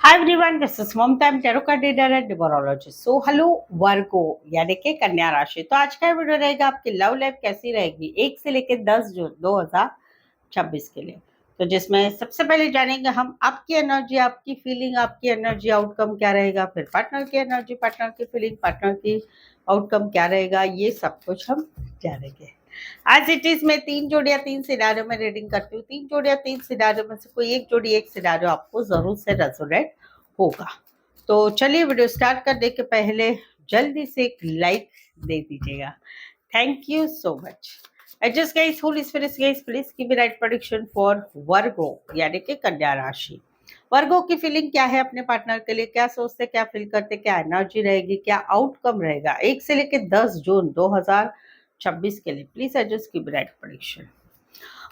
Hi everyone, this is Mamta tarot card reader and numerologist. So hello Virgo, यानी कि कन्या राशि। तो आज का वीडियो रहेगा आपकी लव लाइफ कैसी रहेगी 1 से लेकर 10 जून 2026 के लिए। तो जिसमें सबसे पहले जानेंगे हम आपकी एनर्जी, आपकी फीलिंग, आपकी एनर्जी आउटकम क्या रहेगा, फिर पार्टनर की एनर्जी, पार्टनर की फीलिंग, पार्टनर की आउटकम क्या रहेगा, ये सब कुछ हम जानेंगे। आज इट इज मैं 3 सिनारियों में रीडिंग करती हूँ। 3 सिनारियों में से कोई एक सिनारियो आपको जरूर से रेजोनेट होगा। तो चलिए वीडियो स्टार्ट करने के पहले जल्दी से एक लाइक दे दीजिएगा। Thank you so much. Adjust guys, holy spirits guys, please give me right prediction for Virgo, यानी कि कन्या राशि। वर्गो की फीलिंग क्या है अपने पार्टनर के लिए, क्या सोचते, क्या फील करते, क्या एनर्जी रहेगी, क्या आउटकम रहेगा 1 से लेकर 10 जून 2026 के लिए। Please adjust give me right prediction.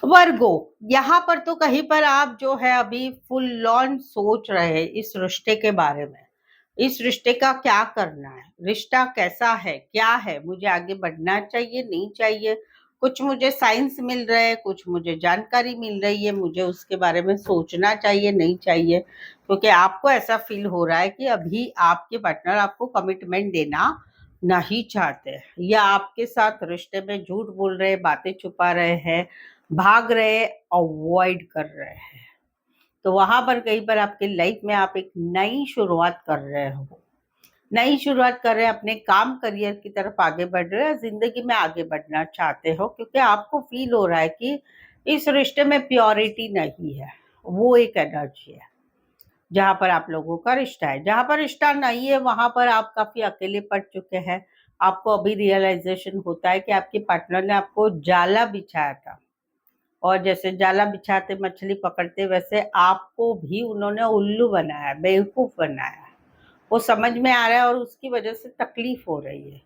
Virgo, यहाँ पर तो कहीं पर आप जो है अभी फुल ऑन सोच रहे हैं इस रिश्ते के बारे में। इस रिश्ते का क्या करना है, रिश्ता कैसा है, क्या है, मुझे आगे बढ़ना चाहिए, नहीं चाहिए। कुछ मुझे साइंस मिल रहा है, कुछ मुझे जानकारी मिल रही है, मुझे उसके बारे में सोचना चाहिए, नहीं चाहिए। क्योंकि आपको ऐसा फील हो रहा है कि अभी आपके पार्टनर आपको कमिटमेंट देना नहीं चाहते, या आपके साथ रिश्ते में झूठ बोल रहे, बातें छुपा रहे हैं, भाग रहे, अवॉइड कर रहे हैं। तो वहां पर कहीं पर आपके लाइफ में आप एक नई शुरुआत कर रहे हो, नई शुरुआत कर रहे हैं, अपने काम करियर की तरफ आगे बढ़ रहे हैं, जिंदगी में आगे बढ़ना चाहते हो, क्योंकि आपको फील हो रहा है कि इस रिश्ते में प्योरिटी नहीं है। वो एक एनर्जी है जहां पर आप लोगों का रिश्ता है। जहां पर रिश्ता नहीं है वहां पर आप काफी अकेले पड़ चुके हैं। आपको अभी रियलाइजेशन होता है कि आपके पार्टनर ने आपको जाला बिछाया था, और जैसे जाला बिछाते मछली पकड़ते, वैसे आपको भी उन्होंने उल्लू बनाया, बेवकूफ बनाया। वो समझ में आ रहा है और उसकी वजह से तकलीफ हो रही है।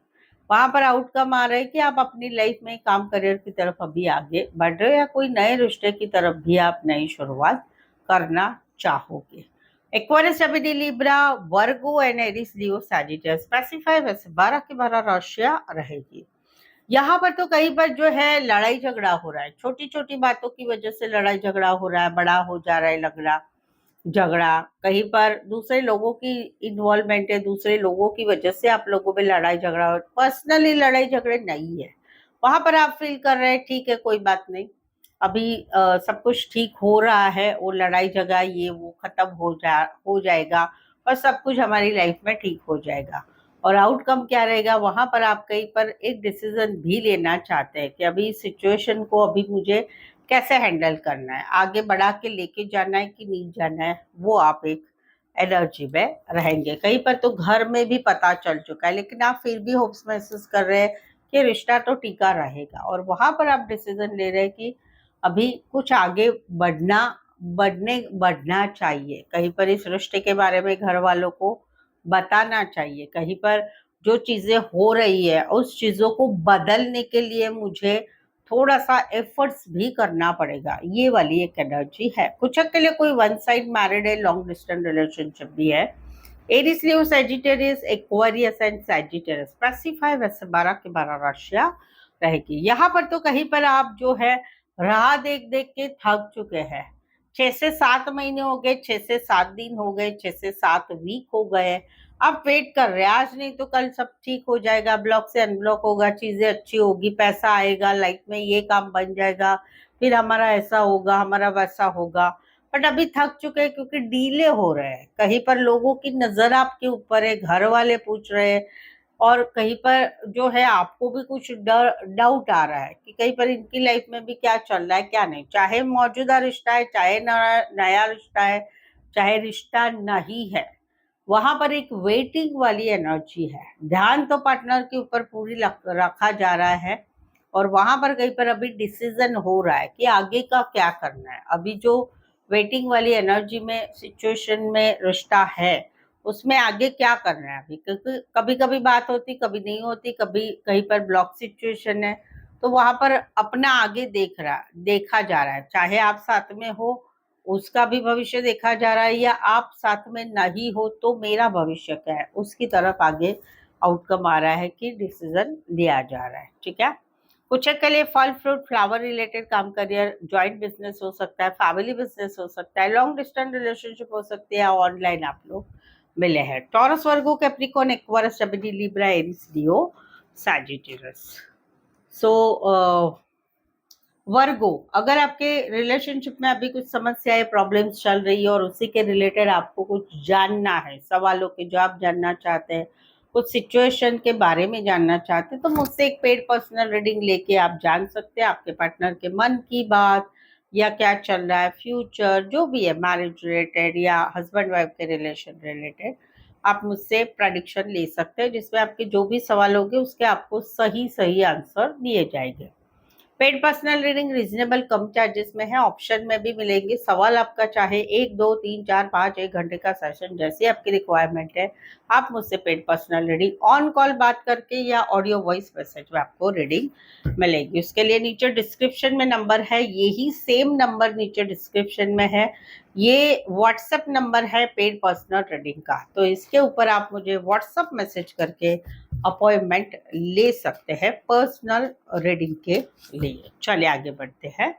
वहां पर आउटकम आ रहा है कि आप अपनी लाइफ में काम करियर की तरफ अभी आगे बढ़ रहे हो, या कोई नए रिश्ते की तरफ भी आप नई शुरुआत करना चाहोगे। Aquarius, Gemini, Libra, Virgo and Aries, Leo, Sagittarius. Specify वैसे 12 की 12 राशियां रहेगी। यहाँ पर तो कहीं पर जो है लड़ाई झगड़ा हो रहा है, छोटी छोटी बातों की वजह से लड़ाई झगड़ा हो रहा है, बड़ा हो जा रहा है लगड़ा झगड़ा। कहीं पर दूसरे लोगों की इन्वॉल्वमेंट है, दूसरे लोगों की वजह से आप लोगों में लड़ाई झगड़ा हो। पर्सनली लड़ाई झगड़े नहीं है वहां पर, आप फील कर रहे हैं ठीक है, कोई बात नहीं, अभी सब कुछ ठीक हो रहा है, वो लड़ाई झगड़ा ये वो खत्म हो जाएगा, और सब कुछ हमारी लाइफ में ठीक हो जाएगा। और आउटकम क्या रहेगा वहां पर, आप कहीं पर एक डिसीजन भी लेना चाहते हैं कि अभी इस सिचुएशन को अभी मुझे कैसे हैंडल करना है, आगे बढ़ा के लेके जाना है कि नहीं जाना है, वो आप एक एनर्जी में रहेंगे। कहीं पर तो घर में भी पता चल चुका है, लेकिन आप फिर भी होप्स महसूस कर रहे हैं कि रिश्ता तो टिका रहेगा, और वहां पर आप डिसीजन ले रहे हैं कि अभी कुछ आगे बढ़ना चाहिए। कहीं पर इस रिश्ते के बारे में घर वालों को बताना चाहिए। कहीं पर जो चीजें हो रही है उस चीजों को बदलने के लिए मुझे थोड़ा सा एफर्ट्स भी करना पड़ेगा, ये वाली एक एनर्जी है। कुछ के लिए कोई वन साइड मैरिड है, लॉन्ग डिस्टेंस रिलेशनशिप भी है। Aries, Leo, Sagittarius, Aquarius and Sagittarius. Specify वैसे 12 की 12 राशियां रहेगी। यहाँ पर तो कहीं पर आप जो है राह देख देख के थक चुके हैं। 6 से 7 महीने हो गए, 6 से 7 दिन हो गए, 6 से 7 वीक हो गए। आप वेट कर रहे हैं, आज नहीं तो कल सब ठीक हो जाएगा, ब्लॉक से अनब्लॉक होगा, चीजें अच्छी होगी, पैसा आएगा लाइफ में, ये काम बन जाएगा, फिर हमारा ऐसा होगा, हमारा वैसा होगा। बट अभी थक चुके हैं क्योंकि डीले हो रहे हैं। कहीं पर लोगों की नजर आपके ऊपर है, घर वाले पूछ रहे हैं, और कहीं पर जो है आपको भी कुछ डर डाउट आ रहा है कि कहीं पर इनकी लाइफ में भी क्या चल रहा है, क्या नहीं। चाहे मौजूदा रिश्ता है, चाहे नया रिश्ता है, चाहे रिश्ता नहीं है, वहां पर एक वेटिंग वाली एनर्जी है। ध्यान तो पार्टनर के ऊपर पूरी रखा जा रहा है, और वहां पर कहीं पर अभी डिसीजन हो रहा है कि आगे का क्या करना है। अभी जो वेटिंग वाली एनर्जी में सिचुएशन में रिश्ता है, उसमें आगे क्या करना है अभी, क्योंकि कभी कभी बात होती, कभी नहीं होती, कभी कहीं पर ब्लॉक सिचुएशन है। तो वहां पर अपना आगे देखा जा रहा है, चाहे आप साथ में हो उसका भी भविष्य देखा जा रहा है, या आप साथ में नहीं हो तो मेरा भविष्य क्या है, उसकी तरफ आगे आउटकम आ रहा है कि डिसीजन लिया जा रहा है। ठीक है, कुछ के लिए फल फ्रूट फ्लावर रिलेटेड काम, करियर, जॉइंट बिजनेस हो सकता है, फैमिली बिजनेस हो सकता है, लॉन्ग डिस्टेंस रिलेशनशिप हो सकती है, ऑनलाइन आप लोग मिले हैं। Taurus, Virgo, Capricorn, Aquarius, Gemini, Libra, Aries, Leo, Sagittarius. So Virgo, अगर आपके रिलेशनशिप में अभी कुछ समस्याएं प्रॉब्लम्स चल रही है और उसी के रिलेटेड आपको कुछ जानना है, सवालों के जवाब जानना चाहते हैं, कुछ सिचुएशन के बारे में जानना चाहते हैं, तो मुझसे एक पेड पर्सनल रीडिंग लेके आप जान सकते हैं आपके पार्टनर के मन की बात, या क्या चल रहा है, फ्यूचर जो भी है, मैरिज रिलेटेड या हस्बैंड वाइफ के रिलेशन रिलेटेड। आप मुझसे प्रेडिक्शन ले सकते हैं जिसमें आपके जो भी सवाल होंगे उसके आपको सही सही आंसर दिए जाएंगे। पेड पर्सनल रीडिंग रीजनेबल कम चार्जेस में है, ऑप्शन में भी मिलेंगे। सवाल आपका चाहे 1 2 3 4 5 1 घंटे का सेशन जैसी आपकी रिक्वायरमेंट है, आप मुझसे paid personal reading on call बात करके या ऑडियो वॉइस मैसेज में आपको रीडिंग मिलेगी। उसके लिए नीचे डिस्क्रिप्शन में नंबर है, यही सेम नंबर नीचे डिस्क्रिप्शन में है, ये व्हाट्सएप नंबर है पेड पर्सनल रीडिंग का। तो इसके ऊपर आप मुझे व्हाट्सएप मैसेज करके अपॉइंटमेंट ले सकते हैं पर्सनल रीडिंग के लिए। चलिए आगे बढ़ते हैं।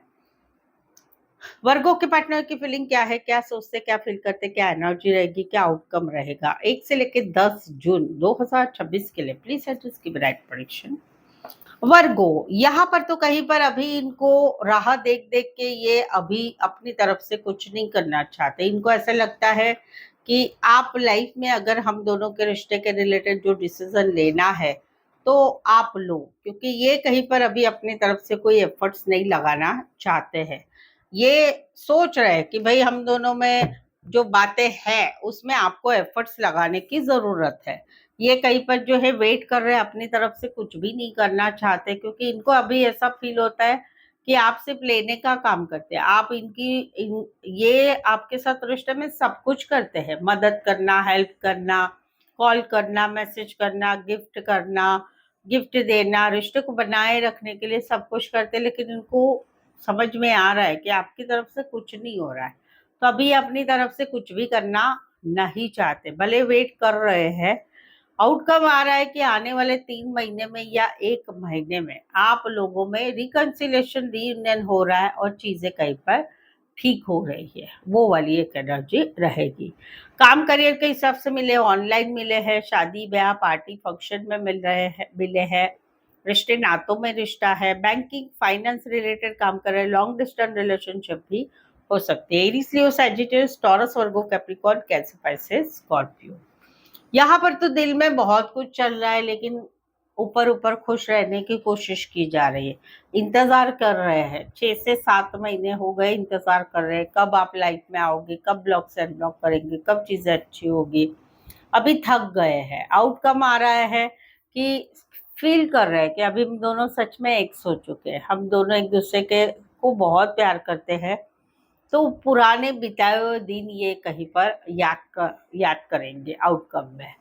वर्गों के पार्टनर की फीलिंग क्या है, क्या सोचते, क्या फील करते, क्या एनर्जी रहेगी, क्या आउटकम रहेगा 1 से लेकर 10 जून 2026 के लिए। प्लीज एडजस्ट की राइट प्रेडिक्शन। वर्गो, यहाँ पर तो कहीं पर अभी इनको राह देख देख के ये अभी अपनी तरफ से कुछ नहीं करना चाहते। इनको ऐसा लगता है कि आप लाइफ में अगर हम दोनों के रिश्ते के रिलेटेड जो डिसीजन लेना है तो आप लो, क्योंकि ये कहीं पर अभी अपनी तरफ से कोई एफर्ट्स नहीं लगाना चाहते हैं। ये सोच रहे हैं कि भाई हम दोनों में जो बातें हैं उसमें आपको एफर्ट्स लगाने की जरूरत है। ये कहीं पर जो है वेट कर रहे हैं, अपनी तरफ से कुछ भी नहीं करना चाहते, क्योंकि इनको अभी ऐसा फील होता है कि आप सिर्फ लेने का काम करते हैं। आप ये आपके साथ रिश्ते में सब कुछ करते हैं, मदद करना, हेल्प करना, कॉल करना, मैसेज करना, गिफ्ट करना, गिफ्ट देना, रिश्ते को बनाए रखने के लिए सब कुछ करते हैं, लेकिन इनको समझ में आ रहा है कि आपकी तरफ से कुछ नहीं हो रहा है। तो अभी अपनी तरफ से कुछ भी करना नहीं चाहते, भले वेट कर रहे हैं। आउटकम आ रहा है कि आने वाले 3 महीने में या 1 महीने में आप लोगों में रिकंसिलेशन, रीयूनियन हो रहा है और चीजें कहीं पर ठीक हो रही है, वो वाली एक एनर्जी रहेगी। काम करियर के हिसाब से मिले, ऑनलाइन मिले हैं, शादी ब्याह पार्टी फंक्शन में मिले हैं, रिश्ते नातों में रिश्ता है, बैंकिंग फाइनेंस रिलेटेड काम कर रहे हैं, लॉन्ग डिस्टेंस रिलेशनशिप भी हो सकती है। Aries, Leo, Sagittarius, Taurus, Virgo, Capricorn, cancer, Pisces, Scorpio. यहाँ पर तो दिल में बहुत कुछ चल रहा है, लेकिन ऊपर ऊपर खुश रहने की कोशिश की जा रही है। इंतजार कर रहे हैं, 6 से 7 महीने हो गए इंतजार कर रहे हैं, कब आप लाइफ में आओगे, कब ब्लॉक से अनब्लॉक करेंगे, कब चीजें अच्छी होगी। अभी थक गए हैं। आउटकम आ रहा है कि फील कर रहे हैं कि अभी हम दोनों सच में एक हो चुके हैं, हम दोनों एक दूसरे के को बहुत प्यार करते हैं। तो पुराने बिताए हुए दिन ये कहीं पर याद करेंगे आउटकम में।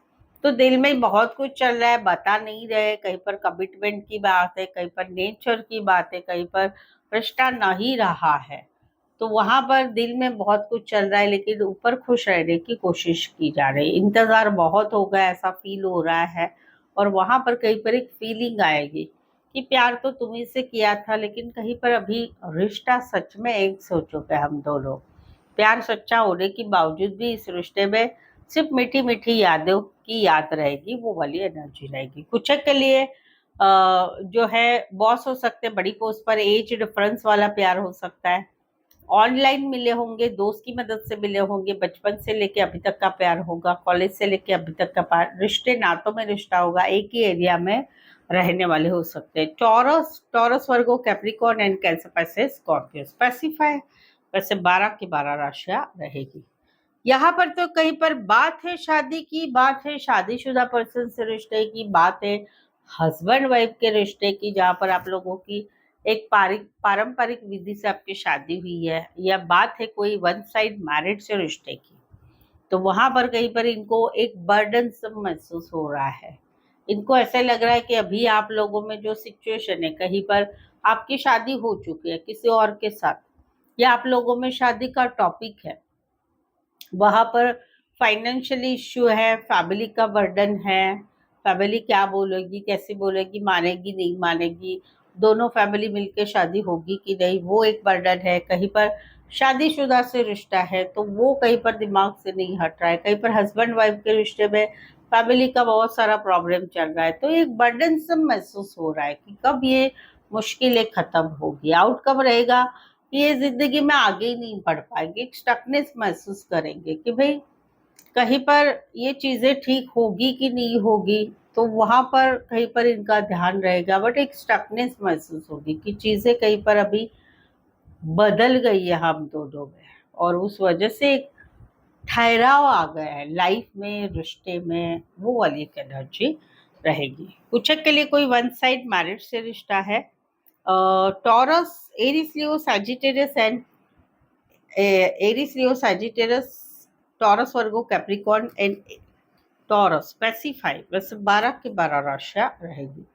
तो दिल में बहुत कुछ चल रहा है, बता नहीं रहे, कहीं पर कमिटमेंट की बात है, कहीं पर नेचर की बात है, कहीं पर रिश्ता नहीं रहा है। तो वहां पर दिल में बहुत कुछ चल रहा है, लेकिन ऊपर खुश रहने की कोशिश की जा रही है। इंतजार बहुत हो गया ऐसा फील हो रहा है, और वहां पर कहीं पर एक फीलिंग आएगी कि प्यार तो तुम्ही से किया था, लेकिन कहीं पर अभी रिश्ता सच में एक हो चुका है हम दोनों। प्यार सच्चा होने के बावजूद भी इस रिश्ते में सिर्फ मीठी मीठी यादों की याद रहेगी, वो वाली एनर्जी रहेगी। कुछ के लिए जो है बॉस हो सकते हैं, बड़ी पोस्ट पर, एज डिफरेंस वाला प्यार हो सकता है, ऑनलाइन मिले होंगे, दोस्त की मदद से मिले होंगे, बचपन से लेके अभी तक का प्यार होगा, कॉलेज से लेके अभी तक का प्यार, रिश्ते नातों में रिश्ता होगा, एक ही एरिया में रहने वाले हो सकते हैं। Taurus, Virgo, Capricorn and cancer, पैसे स्कॉर्पियो स्पेसिफाई। वैसे 12 की 12 राशियां रहेगी। यहाँ पर तो कहीं पर बात है शादी की, बात है शादीशुदा पर्सन से रिश्ते की, बात है हस्बैंड वाइफ के रिश्ते की, जहाँ पर आप लोगों की एक पारंपरिक विधि से आपकी शादी हुई है, या बात है कोई वन साइड मैरिज से रिश्ते की। तो वहां पर कहीं पर इनको एक बर्डन महसूस हो रहा है। इनको ऐसा लग रहा है कि अभी आप लोगों में जो सिचुएशन है, कहीं पर आपकी शादी हो चुकी है किसी और के साथ, या आप लोगों में शादी का टॉपिक है, वहां पर फाइनेंशियली इश्यू है, फैमिली का बर्डन है, फैमिली क्या बोलेगी, कैसे बोलेगी, मानेगी नहीं मानेगी, दोनों फैमिली मिलके शादी होगी कि नहीं वो एक बर्डन है, कहीं पर शादीशुदा से रिश्ता है तो वो कहीं पर दिमाग से नहीं हट रहा है, कहीं पर हस्बैंड वाइफ के रिश्ते में फैमिली का बहुत सारा प्रॉब्लम चल रहा है, तो एक बर्डन सम महसूस हो रहा है कि कब ये मुश्किलें खत्म होगी, आउटकम रहेगा कि ये जिंदगी में आगे ही नहीं बढ़ पाएंगे, एक स्टकनेस महसूस करेंगे कि भाई कहीं पर ये चीजें ठीक होगी कि नहीं होगी, तो वहां पर कहीं पर इनका ध्यान रहेगा, बट एक स्टकनेस महसूस होगी कि चीजें कहीं पर अभी बदल गई है हम दोनों में, और उस वजह से एक ठहराव आ गया है लाइफ में, रिश्ते में, वो वाली एक एनर्जी रहेगी। कुछ के लिए कोई वन साइड मैरिज से रिश्ता है, Taurus, Aries, Leo, Sagittarius and Aries, Leo, Sagittarius, Taurus, Virgo, Capricorn and Taurus specify, वैसे 12 की 12 राशियां रहेगी।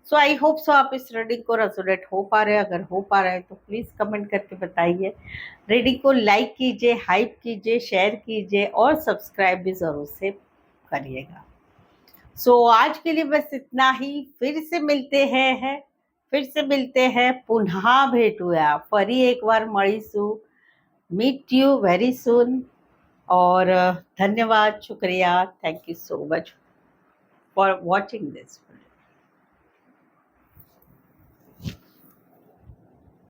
सो आई होप सो आप इस रीडिंग को रेजोनेट हो पा रहे हैं, अगर हो पा रहा है तो प्लीज कमेंट करके बताइए। रीडिंग को लाइक कीजिए, हाइप कीजिए, शेयर कीजिए और सब्सक्राइब भी जरूर से करिएगा। सो आज के लिए बस इतना ही, फिर से मिलते हैं, पुनः भेटूया, फरी एक बार मळीसू, मीट यू वेरी सून। और धन्यवाद, शुक्रिया, thank you so much for watching this.